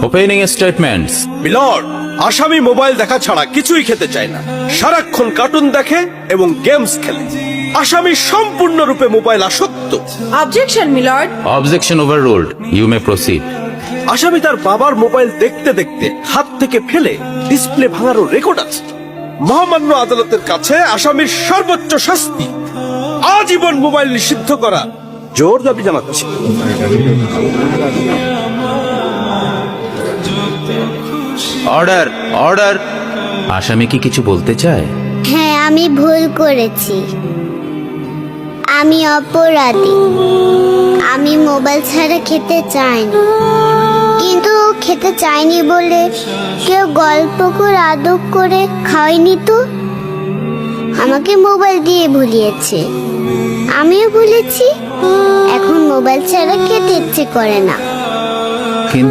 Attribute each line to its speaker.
Speaker 1: Opening statements.
Speaker 2: Milord, আসামি mobile দেখা ছাড়া কিছুই খেতে চায় না, সারাক্ষণ কার্টুন দেখে এবং গেমস খেলে। আসামি সম্পূর্ণরূপে মোবাইল আসক্ত।
Speaker 3: Objection milord.
Speaker 1: Objection overruled, you may proceed.
Speaker 2: আসামি তার বাবার মোবাইল দেখতে দেখতে হাত থেকে ফেলে ডিসপ্লে ভাঙারও রেকর্ড আছে। মহামান্য আদালতের কাছে আসামির সর্বোচ্চ শাস্তি আজীবন মোবাইল নিষিদ্ধ করা জোর দাবি জানাচ্ছি।
Speaker 1: Order, order. আসামি কি কিছু বলতে চায়?
Speaker 4: হ্যাঁ, আমি ভুল করেছি। আমি অপরাধী। আমি মোবাইল ছাড়া খেতে চাইনি, কিন্তু খেতে চাইনি বলে কেউ গল্প করে আদব করে খাওয়াইনি তো। আমাকে মোবাইল দিয়ে ভুলিয়েছে, আমিও ভুলেছি। এখন মোবাইল ছাড়া খেতে ইচ্ছে করে না।
Speaker 1: কিন্তু